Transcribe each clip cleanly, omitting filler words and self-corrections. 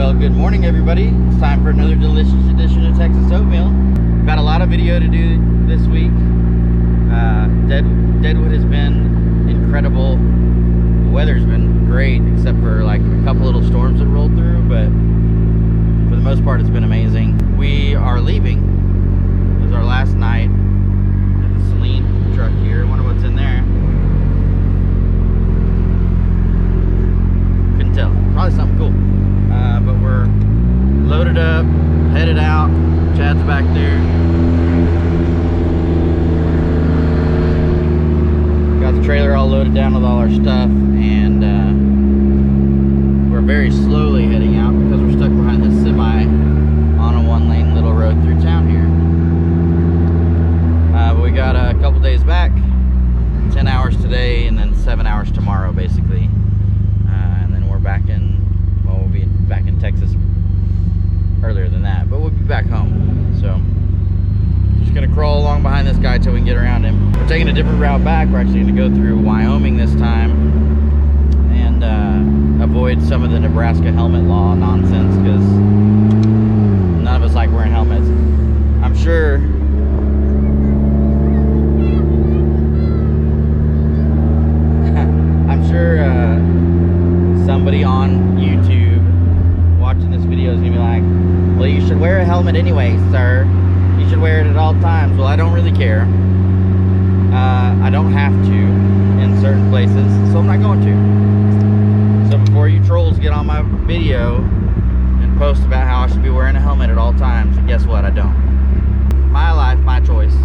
Well, good morning everybody. It's time for another delicious edition of Texas Oatmeal. We've got a lot of video to do this week. Deadwood has been incredible. The weather's been great except for like a couple little storms that rolled through, but for the most part it's been amazing. We are leaving. This is our last night at the Celine truck here. I wonder what's in there. Couldn't tell. Probably something cool. But we're loaded up, headed out. Chad's back there. Got the trailer all loaded down with all our stuff, and we're very slowly heading out because we're stuck behind this semi on a one-lane little road through town here. But we got a couple days back, 10 hours today, and then 7 hours tomorrow, basically. And then we're back in. Well, we'll be back in Texas earlier than that, but we'll be back home. So just gonna crawl along behind this guy till we can get around him. We're taking a different route back. We're actually gonna go through Wyoming this time and avoid some of the Nebraska helmet law nonsense, because none of us like wearing helmets. I'm sure somebody on YouTube watching this video is gonna be like, well, you should wear a helmet anyway, sir. You should wear it at all times. Well, I don't really care. I don't have to in certain places, so I'm not going to. So before you trolls get on my video and post about how I should be wearing a helmet at all times, guess what? I don't. My life, my choice.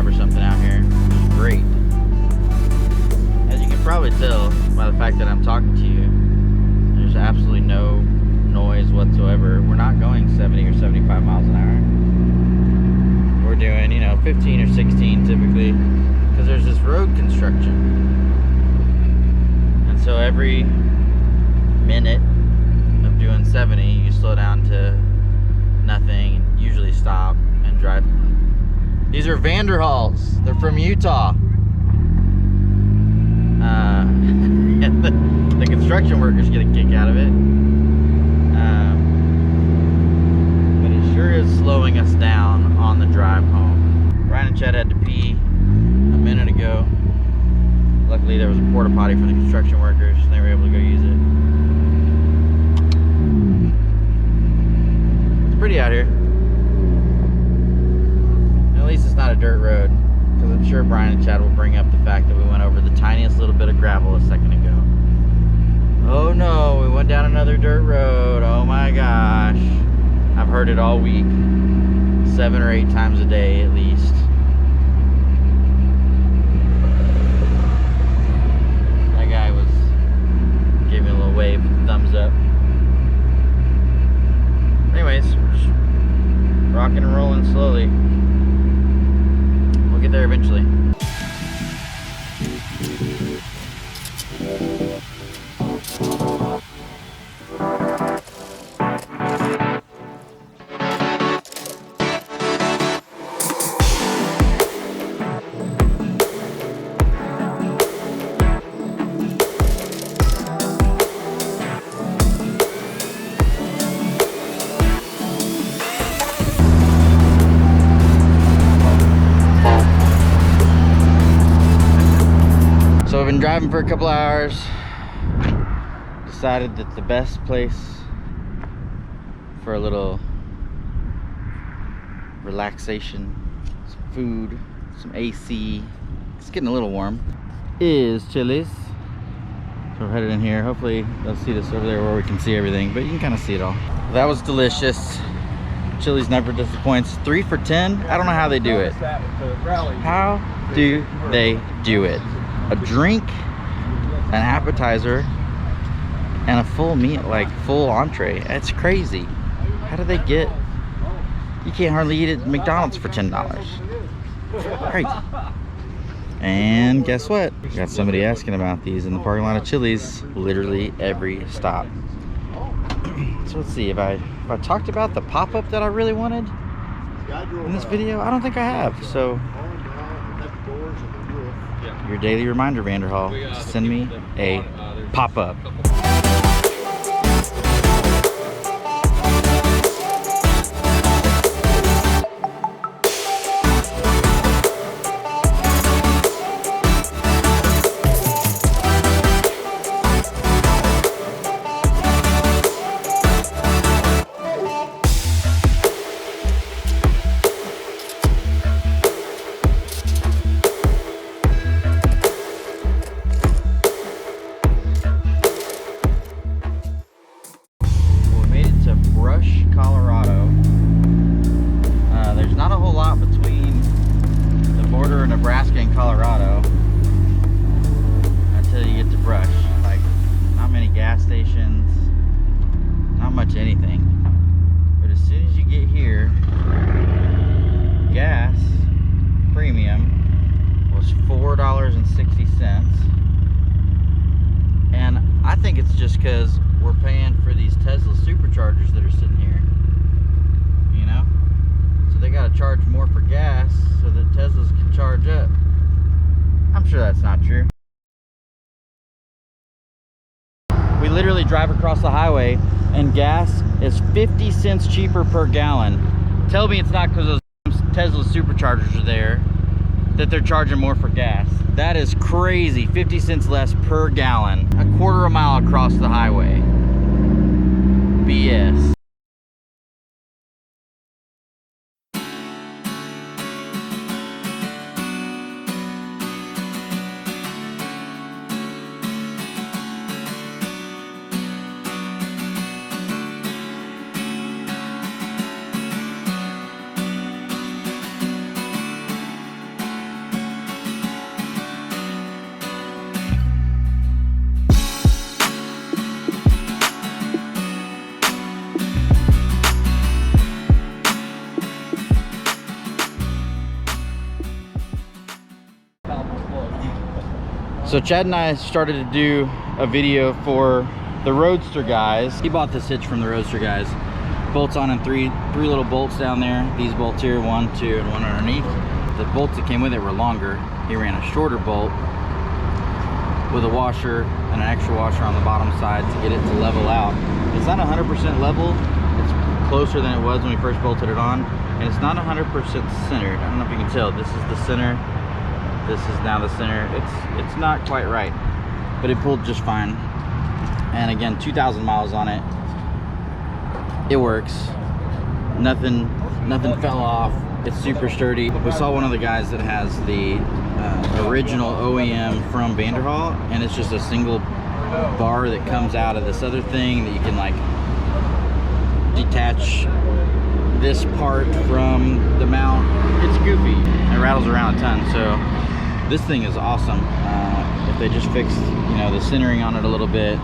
Or something out here. It's great. As you can probably tell by the fact that I'm talking to you, there's absolutely no noise whatsoever. We're not going 70 or 75 miles an hour. We're doing, 15 or 16 typically, because there's this road construction. And so every minute of doing 70, you slow down to nothing and usually stop and drive. These are Vanderhalls. They're from Utah. And the construction workers get a kick out of it. But it sure is slowing us down on the drive home. Ryan and Chad had to pee a minute ago. Luckily there was a porta potty for the construction workers, and they were able to go use it. It's pretty out here. At least it's not a dirt road, because I'm sure Brian and Chad will bring up the fact that we went over the tiniest little bit of gravel a second ago. Oh no, we went down another dirt road. Oh my gosh. I've heard it all week. 7 or 8 times a day at least. That guy gave me a little wave, thumbs up. Anyways, we're just rocking and rolling slowly. We'll get there eventually. So we've been driving for a couple hours. Decided that the best place for a little relaxation, some food, some AC, it's getting a little warm, is Chili's. So we're headed in here. Hopefully they'll see this over there where we can see everything, but you can kind of see it all. That was delicious. Chili's never disappoints. 3 for $10. I don't know how they do it. How do they do it? A drink, an appetizer, and a full meal, like full entree. That's crazy. How do they get? You can't hardly eat at McDonald's for $10. Crazy. And guess what? Got somebody asking about these in the parking lot of Chili's. Literally every stop. So let's see if I talked about the pop-up that I really wanted in this video. I don't think I have. So your daily reminder, Vanderhall, to send me a pop-up. Colorado. There's not a whole lot between the border of Nebraska and Colorado until you get to Brush. Like, not many gas stations, not much anything. But as soon as you get here, gas premium was $4.60. And I think it's just because we're paying for these Tesla superchargers that are sitting here, you know? So they got to charge more for gas so that Teslas can charge up. I'm sure that's not true. We literally drive across the highway and gas is 50 cents cheaper per gallon. Tell me it's not because those Tesla superchargers are there that they're charging more for gas. That is crazy. 50 cents less per gallon, a quarter of a mile across the highway. BS. So Chad and I started to do a video for the Roadster Guys. He bought this hitch from the Roadster Guys. Bolts on in three little bolts down there. These bolts here, 1, 2, and 1 underneath. The bolts that came with it were longer. He ran a shorter bolt with a washer and an extra washer on the bottom side to get it to level out. It's not 100% level. It's closer than it was when we first bolted it on. And it's not 100% centered. I don't know if you can tell. This is the center. This is now the center. It's not quite right, but it pulled just fine. And again, 2,000 miles on it. It works. Nothing fell off. It's super sturdy. We saw one of the guys that has the original OEM from Vanderhall, and it's just a single bar that comes out of this other thing that you can like detach this part from the mount. It's goofy. It rattles around a ton. So this thing is awesome. If they just fix, you know, the centering on it a little bit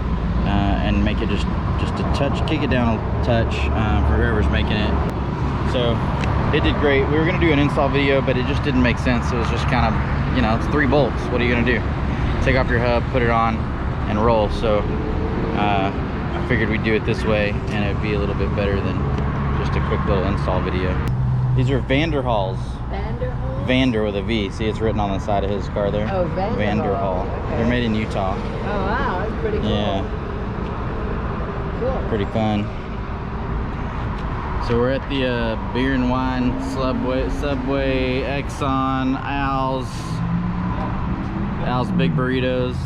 and make it just a touch, kick it down a touch for whoever's making it. So it did great. We were gonna do an install video, but it just didn't make sense. It was just kind of, you know, it's 3 bolts. What are you gonna do? Take off your hub, put it on, and roll. So I figured we'd do it this way, and it'd be a little bit better than just a quick little install video. These are Vanderhalls. Vanderhall? Vander with a V. See, it's written on the side of his car there. Oh, Vanderhall. Okay. They're made in Utah. Oh, wow. That's pretty cool. Yeah. Cool. Pretty fun. So we're at the Beer and Wine, Subway, Exxon, Al's Big Burritos.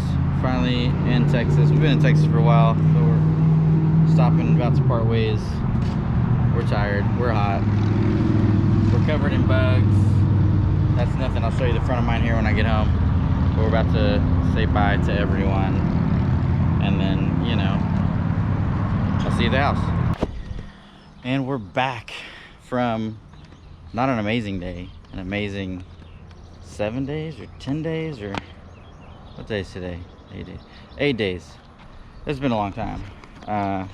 Finally in Texas. We've been in Texas for a while, but we're stopping, about to part ways. We're tired. We're hot. We're covered in bugs. That's nothing. I'll show you the front of mine here when I get home. But we're about to say bye to everyone. And then, you know, I'll see you at the house. And we're back from not an amazing day, an amazing 7 days or 10 days or what day is today? 8 days. 8 days. It's been a long time.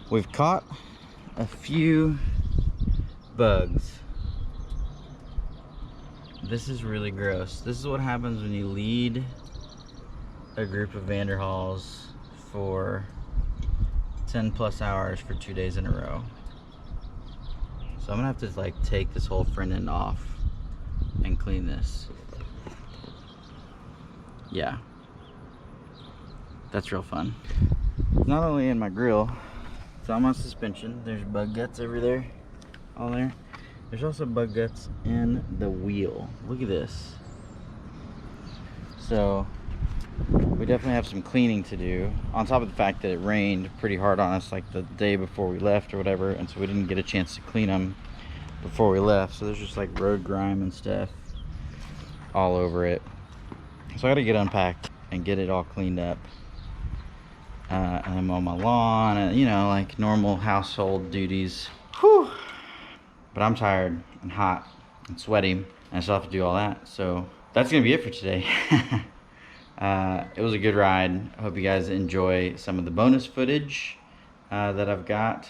We've caught a few bugs. This is really gross. This is what happens when you lead a group of Vanderhalls for 10 plus hours for 2 days in a row. So I'm gonna have to like take this whole front end off and clean this. Yeah, that's real fun. It's not only in my grill, it's on my suspension. There's bug guts over there, all there. There's also bug guts in the wheel. Look at this. So we definitely have some cleaning to do, on top of the fact that it rained pretty hard on us like the day before we left or whatever, and so we didn't get a chance to clean them before we left. So there's just like road grime and stuff all over it. So I gotta get unpacked and get it all cleaned up, and then mow my lawn and, you know, like normal household duties. Whew. But I'm tired and hot and sweaty, and I still have to do all that. So that's gonna be it for today. It was a good ride. I hope you guys enjoy some of the bonus footage that I've got,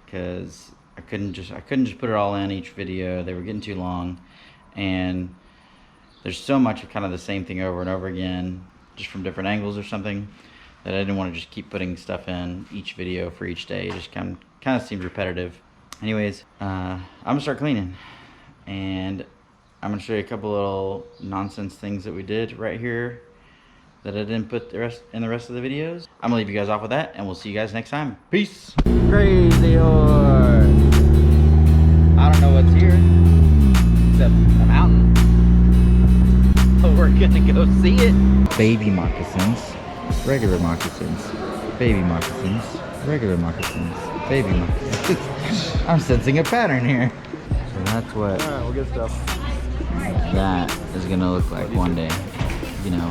because I couldn't just put it all in each video. They were getting too long, and there's so much of kind of the same thing over and over again, just from different angles or something, that I didn't want to just keep putting stuff in each video for each day. It just kind of seemed repetitive. Anyways, I'm gonna start cleaning, and I'm gonna show you a couple little nonsense things that we did right here that I didn't put in the rest of the videos. I'm gonna leave you guys off with that, and we'll see you guys next time. Peace. Crazy horse. I don't know what's here except a mountain, but we're gonna go see it. Baby moccasins, regular moccasins, baby moccasins, regular moccasins, baby moccasins. I'm sensing a pattern here. So that's what we'll get stuff. That is gonna look like one day, you know,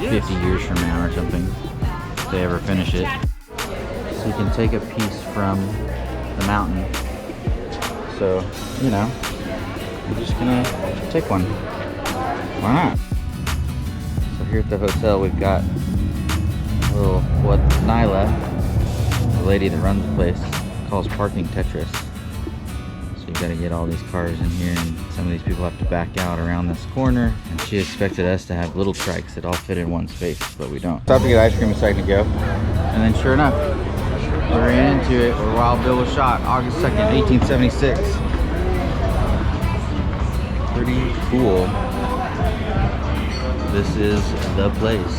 50 years from now or something, if they ever finish it. So you can take a piece from the mountain. So, you know, we're just gonna take one. Why not? So here at the hotel, we've got a little, what Nyla, the lady that runs the place, calls parking Tetris. So you gotta get all these cars in here, and some of these people have to back out around this corner. And she expected us to have little trikes that all fit in one space, but we don't. Stopped to get ice cream a second ago, and then sure enough, we ran into it where Wild Bill was shot, August 2nd, 1876. Pretty cool. This is the place.